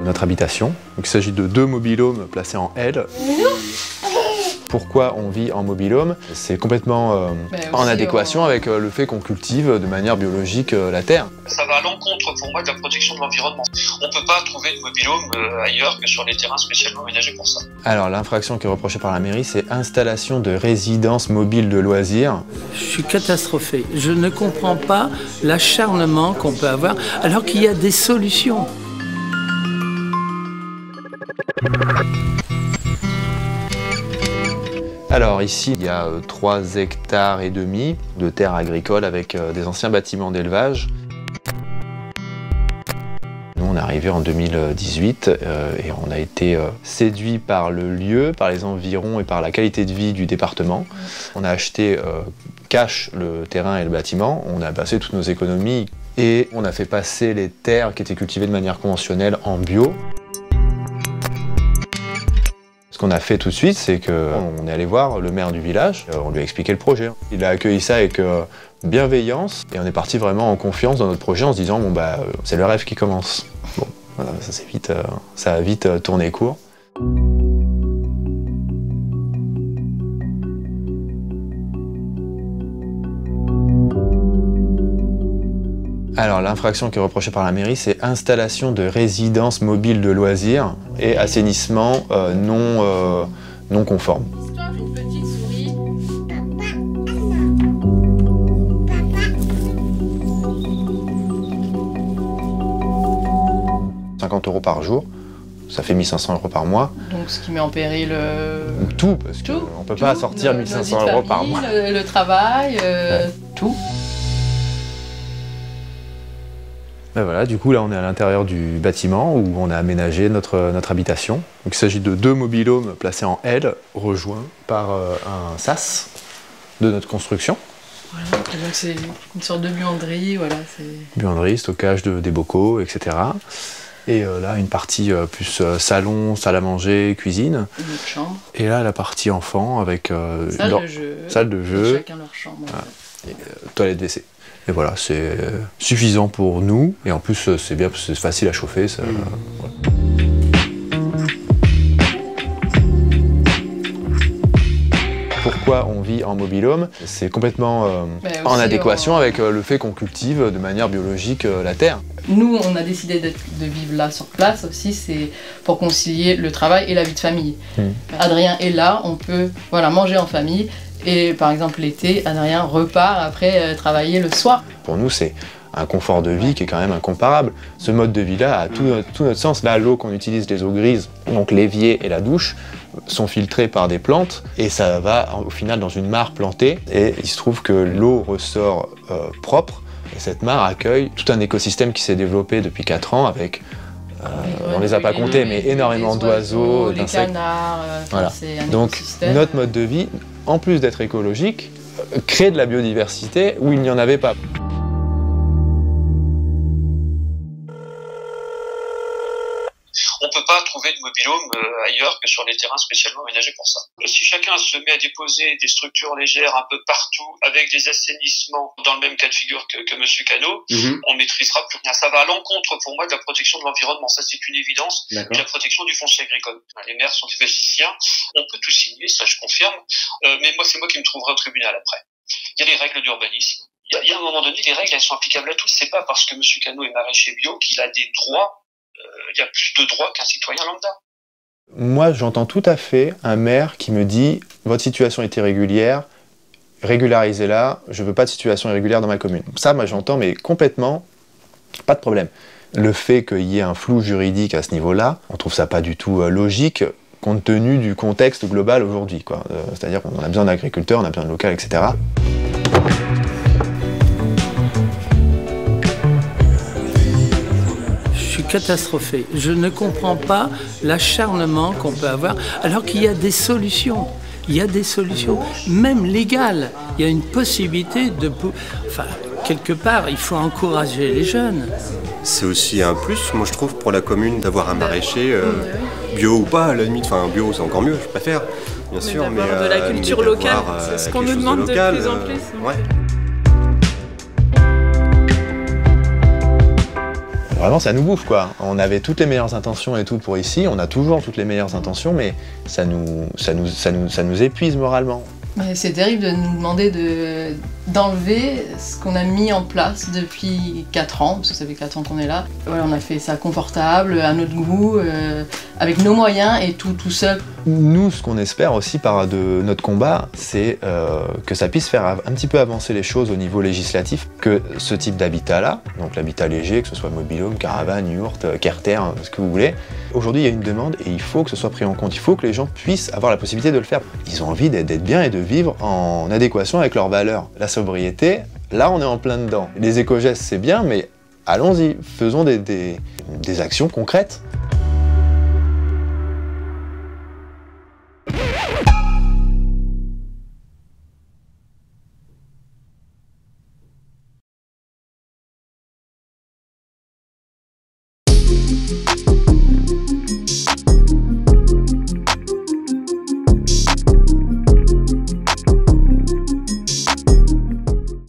Notre habitation. Donc, il s'agit de 2 mobil-homes placés en L. Pourquoi on vit en mobil-home? C'est complètement en adéquation avec le fait qu'on cultive de manière biologique la terre. Ça va à l'encontre pour moi de la protection de l'environnement. On ne peut pas trouver de mobil-home ailleurs que sur les terrains spécialement aménagés pour ça. Alors l'infraction qui est reprochée par la mairie, c'est installation de résidences mobiles de loisirs. Je suis catastrophé. Je ne comprends pas l'acharnement qu'on peut avoir alors qu'il y a des solutions. Alors ici, il y a 3,5 hectares de terres agricoles avec des anciens bâtiments d'élevage. Nous, on est arrivé en 2018 et on a été séduit par le lieu, par les environs et par la qualité de vie du département. On a acheté cash le terrain et le bâtiment, on a passé toutes nos économies et on a fait passer les terres qui étaient cultivées de manière conventionnelle en bio. Ce qu'on a fait tout de suite, c'est qu'on est allé voir le maire du village, on lui a expliqué le projet. Il a accueilli ça avec bienveillance et on est parti vraiment en confiance dans notre projet en se disant bon bah c'est le rêve qui commence. Bon, voilà, ça a vite tourné court. Alors l'infraction qui est reprochée par la mairie, c'est installation de résidences mobiles de loisirs et assainissement non conforme. Une petite souris. 50 € par jour, ça fait 1 500 € par mois. Donc ce qui met en péril tout, parce qu'on ne peut pas sortir 1 500 € par mois. Le travail, ouais. Tout. Ben voilà, du coup là on est à l'intérieur du bâtiment où on a aménagé notre habitation. Donc, il s'agit de 2 mobil-homes placés en L, rejoints par un sas de notre construction. Voilà, donc c'est une sorte de buanderie, voilà. Buanderie, stockage des bocaux, etc. Et là une partie plus salon, salle à manger, cuisine. Une autre chambre. Et là la partie enfant avec salle de jeu. Chacun leur chambre. Voilà. Et, toilette WC. Et voilà, c'est suffisant pour nous. Et en plus, c'est bien parce que c'est facile à chauffer. Ça, voilà. Pourquoi on vit en mobil-home? C'est complètement en adéquation avec le fait qu'on cultive de manière biologique la terre. Nous, on a décidé de vivre là sur place aussi, c'est pour concilier le travail et la vie de famille. Adrien est là, on peut manger en famille. Et par exemple l'été, Adrien repart après travailler le soir. Pour nous, c'est un confort de vie qui est quand même incomparable. Ce mode de vie-là a tout notre sens. Là, l'eau qu'on utilise, les eaux grises, donc l'évier et la douche, sont filtrées par des plantes et ça va au final dans une mare plantée. Et il se trouve que l'eau ressort propre et cette mare accueille tout un écosystème qui s'est développé depuis 4 ans avec on les a pas comptés, mais énormément d'oiseaux, d'insectes. Des canards, voilà. Donc notre mode de vie, en plus d'être écologique, crée de la biodiversité où il n'y en avait pas. On ne peut pas trouver de mobil-home ailleurs que sur les terrains spécialement aménagés pour ça. Si chacun se met à déposer des structures légères un peu partout avec des assainissements dans le même cas de figure que M. Cano, on ne maîtrisera plus rien. Ça va à l'encontre pour moi de la protection de l'environnement. Ça, c'est une évidence. Et la protection du foncier agricole. Les maires sont des magiciens. On peut tout signer, ça je confirme. Mais moi, c'est moi qui me trouverai au tribunal après. Il y a les règles d'urbanisme. Il y a un moment donné, les règles, elles sont applicables à tous. C'est pas parce que M. Cano est maraîcher bio qu'il a des droits. Il y a plus de droits qu'un citoyen lambda. Moi, j'entends tout à fait un maire qui me dit « Votre situation est irrégulière, régularisez-la, je ne veux pas de situation irrégulière dans ma commune. » Ça, moi, j'entends, mais complètement, pas de problème. Le fait qu'il y ait un flou juridique à ce niveau-là, on trouve ça pas du tout logique, compte tenu du contexte global aujourd'hui. C'est-à-dire qu'on a besoin d'agriculteurs, on a besoin de local, etc. Catastrophé. Je ne comprends pas l'acharnement qu'on peut avoir alors qu'il y a des solutions. Il y a des solutions, même légales. Il y a une possibilité de... Enfin, quelque part, il faut encourager les jeunes. C'est aussi un plus, moi je trouve, pour la commune d'avoir un maraîcher, bio ou pas, à la limite. Enfin, bio, c'est encore mieux, je préfère, bien sûr. Mais de la culture locale, c'est ce qu'on nous demande de plus en plus. Ouais. vraiment ça nous bouffe quoi. On avait toutes les meilleures intentions et tout pour ici, on a toujours toutes les meilleures intentions, mais ça nous épuise moralement. Mais c'est terrible de nous demander d'enlever ce qu'on a mis en place depuis 4 ans, parce que ça fait 4 ans qu'on est là. Voilà, on a fait ça confortable, à notre goût, avec nos moyens et tout seul. Nous, ce qu'on espère aussi par de notre combat, c'est que ça puisse faire un petit peu avancer les choses au niveau législatif, que ce type d'habitat-là, donc l'habitat léger, que ce soit mobil-home, caravane, yourte, carter, ce que vous voulez, aujourd'hui il y a une demande et il faut que ce soit pris en compte, il faut que les gens puissent avoir la possibilité de le faire. Ils ont envie d'être bien et de vivre en adéquation avec leurs valeurs. La sobriété, là on est en plein dedans. Les éco-gestes c'est bien, mais allons-y, faisons des actions concrètes.